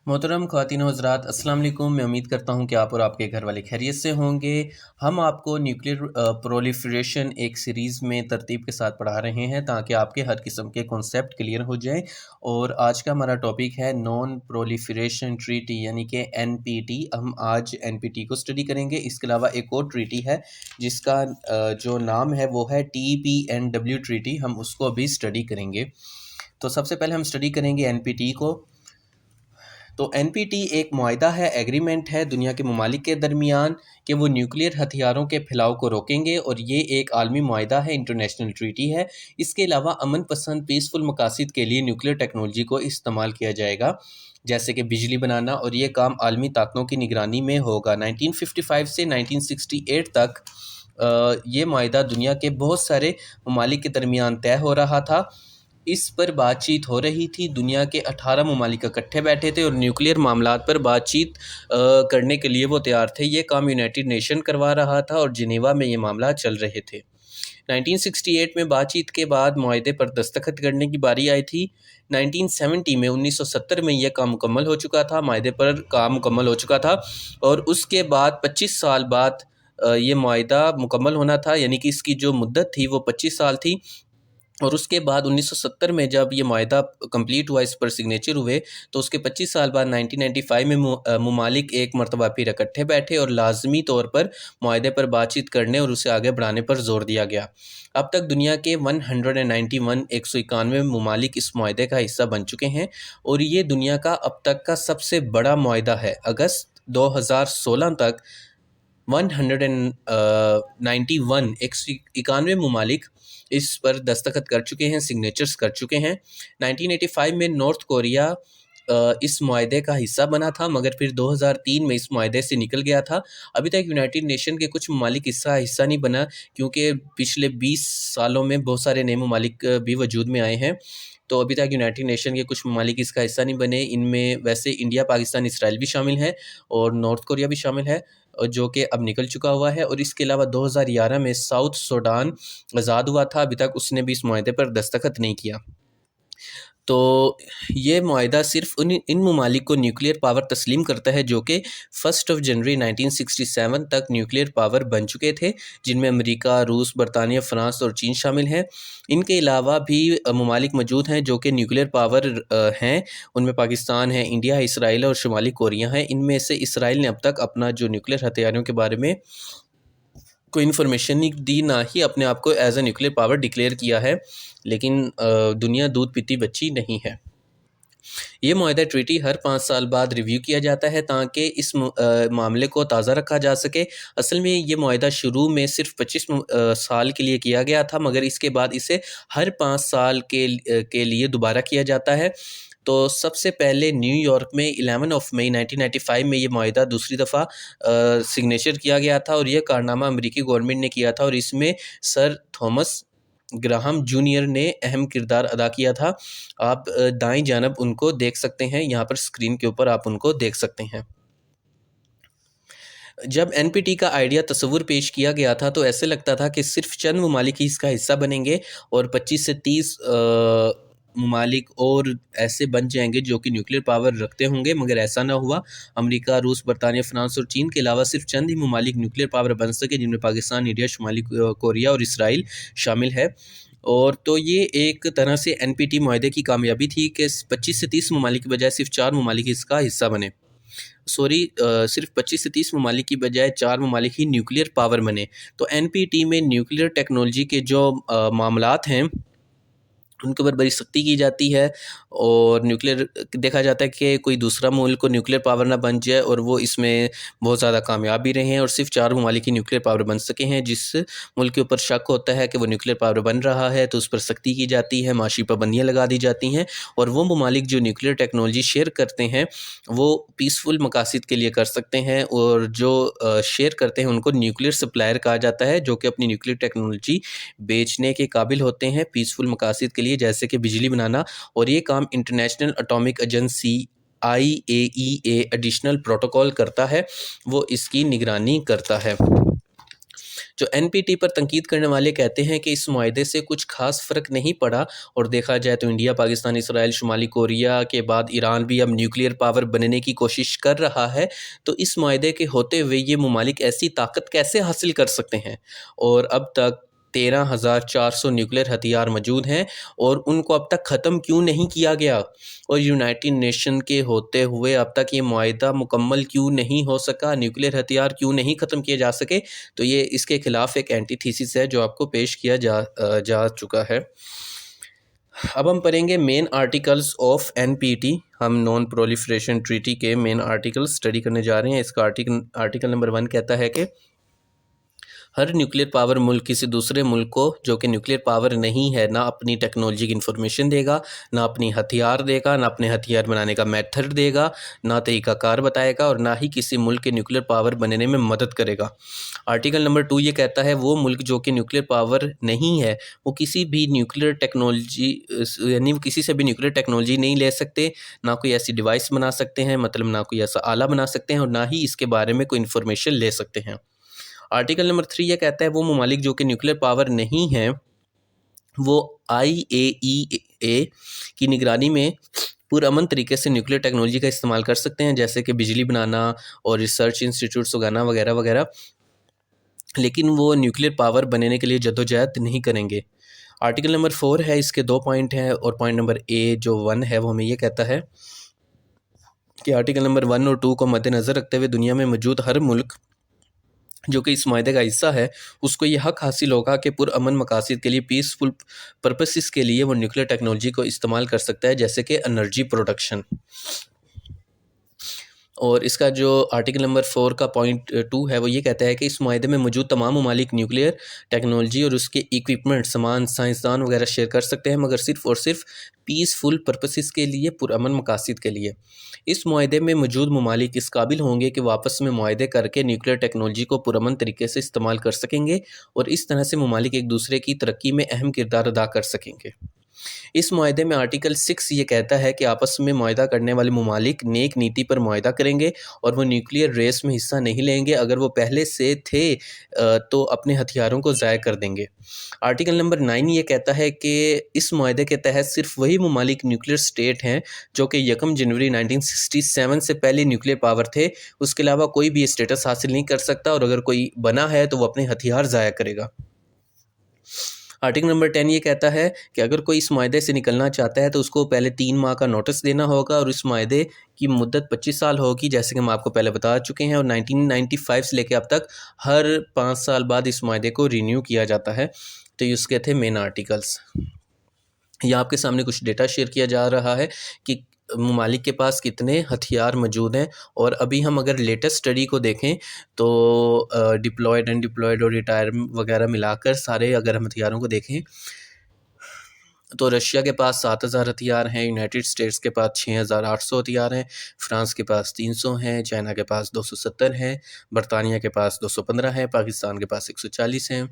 मोहतरम ख़वातीन व हज़रात अस्सलाम वालेकुम। मैं उम्मीद करता हूँ कि आप और आपके घर वाले खैरियत से होंगे। हम आपको न्यूक्लियर प्रोलिफरेशन एक सीरीज़ में तरतीब के साथ पढ़ा रहे हैं ताकि आपके हर किस्म के कॉन्सेप्ट क्लियर हो जाएं। और आज का हमारा टॉपिक है नॉन प्रोलिफरेशन ट्रीटी यानी कि NPT। हम आज NPT को स्टडी करेंगे। इसके अलावा एक और ट्रीटी है जिसका जो नाम है वो है TPNW ट्रीटी, हम उसको अभी स्टडी करेंगे। तो सबसे पहले हम स्टडी करेंगे NPT को। तो NPT एक मुआहदा है, एग्रीमेंट है दुनिया के ममालिक के दरमियान कि वो न्यूक्लियर हथियारों के फैलाव को रोकेंगे, और ये एक आलमी मुआहदा है, इंटरनेशनल ट्रीटी है। इसके अलावा अमन पसंद पीसफुल मकासद के लिए न्यूक्लियर टेक्नोलॉजी को इस्तेमाल किया जाएगा, जैसे कि बिजली बनाना, और ये काम आलमी ताकतों की निगरानी में होगा। 1955 से 1968 तक ये मुआहदा दुनिया के बहुत सारे ममालिक के दरमियान तय हो रहा था। इस पर बातचीत हो रही थी, दुनिया के 18 ममालिक इकट्ठे बैठे थे और न्यूक्लियर मामलात पर बातचीत करने के लिए वो तैयार थे। ये काम यूनाइटेड नेशन करवा रहा था और जिनेवा में ये मामला चल रहे थे। 1968 में बातचीत के बाद मुआहदे पर दस्तखत करने की बारी आई थी। 1970 में 1970 में यह काम मुकम्मल हो चुका था, मुआहदे पर काम मुकम्मल हो चुका था, और उसके बाद 25 साल बाद ये मुआहदा मुकम्मल होना था, यानी कि इसकी जो मुद्दत थी वो 25 साल थी। और उसके बाद 1970 में जब ये मुआहदा कंप्लीट हुआ, इस पर सिग्नेचर हुए, तो उसके 25 साल बाद 1995 में ममालिक एक मरतबा फिर इकट्ठे बैठे और लाजमी तौर पर मुआहदे पर बातचीत करने और उसे आगे बढ़ाने पर जोर दिया गया। अब तक दुनिया के 191 ममालिक इस मुआहदे का हिस्सा बन चुके हैं, और ये दुनिया का अब तक का सबसे बड़ा मुआहदा है। अगस्त 2016 तक 191 ममालिक इस पर दस्तखत कर चुके हैं, सिग्नेचर्स कर चुके हैं। 1985 में नॉर्थ कोरिया इस मुआहदे का हिस्सा बना था, मगर फिर 2003 में इस मुआहदे से निकल गया था। अभी तक यूनाइटेड नेशन के कुछ ममालिक इसका हिस्सा नहीं बना, क्योंकि पिछले 20 सालों में बहुत सारे नए ममालिक भी वजूद में आए हैं। तो अभी तक यूनाइटेड नेशन के कुछ ममालिक इसका हिस्सा नहीं बने। इनमें वैसे इंडिया, पाकिस्तान, इसराइल भी शामिल है और नॉर्थ कोरिया भी शामिल है, जो कि अब निकल चुका हुआ है। और इसके अलावा 2011 में साउथ सूडान आज़ाद हुआ था, अभी तक उसने भी इस मुआहदे पर दस्तखत नहीं किया। तो ये मुआहदा सिर्फ इन ममालिक को न्यूक्लियर पावर तस्लीम करता है जो कि 1 जनवरी 1967 तक न्यूक्लियर पावर बन चुके थे, जिनमें अमेरिका, रूस, बरतानिया, फ़्रांस और चीन शामिल हैं। इनके अलावा भी ममालिक मौजूद हैं जो कि न्यूक्लियर पावर हैं। उनमें पाकिस्तान है, इंडिया है, इसराइल और शुमाली कोरिया है। इनमें से इसराइल ने अब तक अपना जो न्यूक्लियर हथियारों के बारे में कोई इन्फॉर्मेशन नहीं दी, ना ही अपने आप को as a nuclear power declare किया है, लेकिन दुनिया दूध पीती बच्ची नहीं है। ये मुआहदा ट्रीटी हर 5 साल बाद रिव्यू किया जाता है ताकि इस मामले को ताज़ा रखा जा सके। असल में ये मुआहदा शुरू में सिर्फ 25 साल के लिए किया गया था, मगर इसके बाद इसे हर 5 साल के लिए दोबारा किया जाता है। तो सबसे पहले न्यूयॉर्क में 11 मई 1995 में ये मुआहदा दूसरी दफ़ा सिग्नेचर किया गया था, और यह कारनामा अमेरिकी गवर्नमेंट ने किया था, और इसमें सर थॉमस ग्राहम जूनियर ने अहम किरदार अदा किया था। आप दाईं जानब उनको देख सकते हैं, यहाँ पर स्क्रीन के ऊपर आप उनको देख सकते हैं। जब NPT का आइडिया तस्वुर पेश किया गया था तो ऐसे लगता था कि सिर्फ चंद ममालिक ही इसका हिस्सा बनेंगे और 25 से 30 ममालिक और ऐसे बन जाएंगे जो कि न्यूक्लियर पावर रखते होंगे, मगर ऐसा ना हुआ। अमेरिका, रूस, बरतानिया, फ्रांस और चीन के अलावा सिर्फ चंद ही ममालिक न्यूक्लियर पावर बन सके, जिनमें पाकिस्तान, इंडिया, शुमाली कोरिया और इसराइल शामिल है। और तो ये एक तरह से NPT मुआहदे की कामयाबी थी कि 25 से 30 ममालिक की बजाय सिर्फ 4 ममालिक इसका हिस्सा बने। सिर्फ 25 से 30 ममालिक की बजाय 4 ममालिक ही न्यूक्लियर पावर बने। तो NPT में न्यूक्लियर टेक्नोलॉजी के जो मामलात हैं उनके ऊपर बड़ी सख्ती की जाती है, और न्यूक्लियर देखा जाता है कि कोई दूसरा मुल्क को न्यूक्लियर पावर ना बन जाए, और वो इसमें बहुत ज़्यादा कामयाब भी रहे हैं, और सिर्फ 4 ममालिक ही न्यूक्लियर पावर बन सके हैं। जिस मुल्क के ऊपर शक होता है कि वो न्यूक्लियर पावर बन रहा है तो उस पर सख्ती की जाती है, माशी पाबंदियाँ लगा दी जाती हैं, और वो ममालिक जो न्यूक्लियर टेक्नोलॉजी शेयर करते हैं वो पीसफुल मकासद के लिए कर सकते हैं, और जो शेयर करते हैं उनको न्यूक्लियर सप्लायर कहा जाता है, जो कि अपनी न्यूक्लियर टेक्नोलॉजी बेचने के काबिल होते हैं पीसफुल मकासद के लिए, जैसे कि बिजली बनाना। और ये काम international atomic agency IAEA additional protocol करता है, वो इसकी निगरानी करता है। जो NPT पर तनकीद करने वाले कहते हैं कि इस मुआहदे से कुछ खास फ़र्क नहीं पड़ा, और देखा जाए तो इंडिया, पाकिस्तान, इसराइल, शुमाली कोरिया के बाद ईरान भी अब न्यूक्लियर पावर बनने की कोशिश कर रहा है। तो इस मुआहदे के होते हुए ये ममालिक ऐसी ताकत कैसे हासिल कर सकते हैं? और अब तक 13,400 न्यूक्लियर हथियार मौजूद हैं, और उनको अब तक ख़त्म क्यों नहीं किया गया? और यूनाइटेड नेशन के होते हुए अब तक ये मुआहदा मुकम्मल क्यों नहीं हो सका? न्यूक्लियर हथियार क्यों नहीं ख़त्म किए जा सके? तो ये इसके ख़िलाफ़ एक एंटीथीसिस है जो आपको पेश किया जा चुका है। अब हम पढ़ेंगे मेन आर्टिकल्स ऑफ NPT। हम नॉन प्रोलिफरेशन ट्रीटी के मेन आर्टिकल स्टडी करने जा रहे हैं। इसका आर्टिकल नंबर 1 कहता है कि हर न्यूक्लियर पावर मुल्क किसी दूसरे मुल्क को जो कि न्यूक्लियर पावर नहीं है ना अपनी टेक्नोलॉजी की इन्फॉर्मेशन देगा, ना अपनी हथियार देगा, ना अपने हथियार बनाने का मेथड देगा, ना तरीक़ाकार बताएगा, और ना ही किसी मुल्क के न्यूक्लियर पावर बनने में मदद करेगा। आर्टिकल नंबर 2 ये कहता है वो मुल्क जो कि न्यूक्लियर पावर नहीं है वो किसी भी न्यूक्लियर टेक्नोलॉजी यानी किसी से भी न्यूक्लियर टेक्नोलॉजी नहीं ले सकते, ना कोई ऐसी डिवाइस बना सकते हैं, मतलब ना कोई ऐसा आला बना सकते हैं, और ना ही इसके बारे में कोई इन्फॉर्मेशन ले सकते हैं। आर्टिकल नंबर 3 ये कहता है वो ममालिक जो कि न्यूक्लियर पावर नहीं है वो IAEA की निगरानी में पुरअमन तरीके से न्यूक्लियर टेक्नोलॉजी का इस्तेमाल कर सकते हैं, जैसे कि बिजली बनाना और रिसर्च इंस्टीट्यूट्स उगाना वगैरह वगैरह, लेकिन वो न्यूक्लियर पावर बनने के लिए जद्दोजहद नहीं करेंगे। आर्टिकल नंबर 4 है, इसके 2 पॉइंट हैं, और पॉइंट नंबर जो 1 है वो हमें ये कहता है कि आर्टिकल नंबर 1 और 2 को मद्देनज़र रखते हुए दुनिया में मौजूद हर मुल्क जो कि इस मुआहदे का हिस्सा है उसको ये हक़ हासिल होगा कि पुरअमन मकासद के लिए, पीसफुल पर्पसेस के लिए वो न्यूक्लियर टेक्नोलॉजी को इस्तेमाल कर सकता है, जैसे कि एनर्जी प्रोडक्शन। और इसका जो आर्टिकल नंबर 4 का पॉइंट 2 है वो ये कहता है कि इस मुआहदे में मौजूद तमाम ममालिक न्यूक्लियर टेक्नोलॉजी और उसके इक्विपमेंट, सामान, साइंसदान वगैरह शेयर कर सकते हैं, मगर सिर्फ़ और सिर्फ पीसफुल पर्पसेस के लिए, पुरअमन मकासद के लिए। इस मुआहदे में मौजूद ममालिक इस काबिल होंगे कि वापस में मुआहदे करके न्यूक्लियर टेक्नोलॉजी को पुरअमन तरीके से इस्तेमाल कर सकेंगे, और इस तरह से ममालिक एक दूसरे की तरक्की में अहम किरदार अदा कर सकेंगे। इस मुआहदे में आर्टिकल 6 ये कहता है कि आपस में मुआहदा करने वाले ममालिक नेक नीति पर मुआहदा करेंगे, और वो न्यूक्लियर रेस में हिस्सा नहीं लेंगे। अगर वो पहले से थे तो अपने हथियारों को ज़ाय कर देंगे। आर्टिकल नंबर 9 ये कहता है कि इस मुआहदे के तहत सिर्फ वही ममालिक न्यूक्लियर स्टेट हैं जो कि 1 जनवरी 1967 से पहले न्यूक्लियर पावर थे, उसके अलावा कोई भी स्टेटस हासिल नहीं कर सकता, और अगर कोई बना है तो वो अपने हथियार ज़ाया करेगा। आर्टिकल नंबर 10 ये कहता है कि अगर कोई इस मुआहदे से निकलना चाहता है तो उसको पहले 3 माह का नोटिस देना होगा, और इस मुआहदे की मुद्दत 25 साल होगी, जैसे कि हम आपको पहले बता चुके हैं, और 1995 से लेकर अब तक हर 5 साल बाद इस मुआहदे को रीन्यू किया जाता है। तो ये उसके थे मेन आर्टिकल्स। यहाँ आपके सामने कुछ डेटा शेयर किया जा रहा है कि ममालिक के पास कितने हथियार मौजूद हैं, और अभी हम अगर लेटेस्ट स्टडी को देखें तो डिप्लॉयड, अनडिप्लॉयड और रिटायर वगैरह मिलाकर सारे अगर हम हथियारों को देखें तो रशिया के पास 7,000 हथियार हैं, यूनाइटेड स्टेट्स के पास 6,800 हथियार हैं, फ्रांस के पास 300 हैं, चाइना के पास 270 हैं, बरतानिया के पास 215 हैं, पाकिस्तान के पास 140 हैं,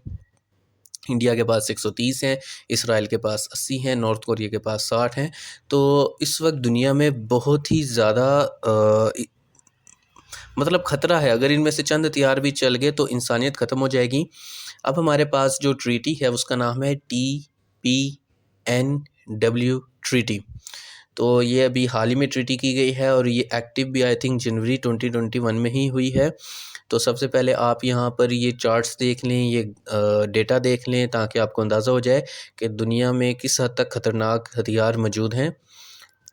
इंडिया के पास 130 हैं, इसराइल के पास 80 हैं, नॉर्थ कोरिया के पास 60 हैं। तो इस वक्त दुनिया में बहुत ही ज़्यादा मतलब ख़तरा है, अगर इनमें से चंद हथियार भी चल गए तो इंसानियत ख़त्म हो जाएगी। अब हमारे पास जो ट्रीटी है उसका नाम है TPNW ट्रीटी। तो ये अभी हाल ही में ट्रीटी की गई है, और ये एक्टिव भी आई थिंक जनवरी 2021 में ही हुई है। तो सबसे पहले आप यहाँ पर ये चार्ट्स देख लें, ये डेटा देख लें, ताकि आपको अंदाज़ा हो जाए कि दुनिया में किस हद तक ख़तरनाक हथियार मौजूद हैं।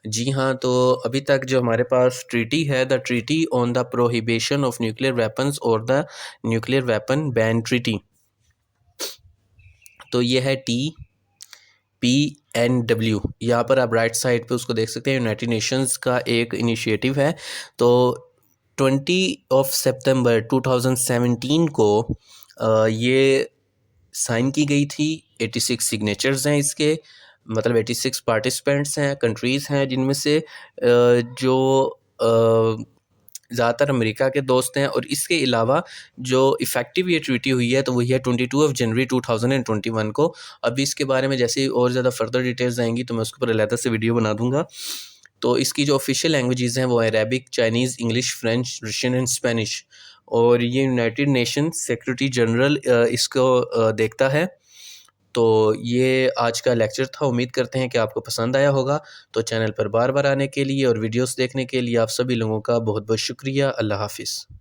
जी हाँ, तो अभी तक जो हमारे पास ट्रीटी है, the treaty on the prohibition of nuclear weapons और the nuclear weapon ban treaty, तो ये है TPNW। यहाँ पर आप राइट साइड पे उसको देख सकते हैं, यूनाइटेड नेशंस का एक इनिशिएटिव है। तो 20 सितंबर 2017 को ये साइन की गई थी। 86 सिग्नेचर्स हैं इसके, मतलब 86 पार्टिसिपेंट्स हैं, कंट्रीज़ हैं, जिनमें से जो ज़्यादातर अमेरिका के दोस्त हैं, और इसके अलावा जो इफ़ेक्टिव ये ट्रीटी हुई है तो वही है 22 जनवरी 2021 को। अभी इसके बारे में जैसे और ज़्यादा फर्दर डिटेल्स आएंगी तो मैं उसके ऊपर अलग से वीडियो बना दूँगा। तो इसकी जो ऑफिशियल लैंग्वेजेस हैं वो है Arabic, Chinese, English, French, Russian and Spanish. और ये यूनाइटेड नेशन सेक्रेटरी जनरल इसको देखता है। तो ये आज का लेक्चर था। उम्मीद करते हैं कि आपको पसंद आया होगा। तो चैनल पर बार बार आने के लिए और वीडियोस देखने के लिए आप सभी लोगों का बहुत बहुत शुक्रिया। अल्लाह हाफ़िज़।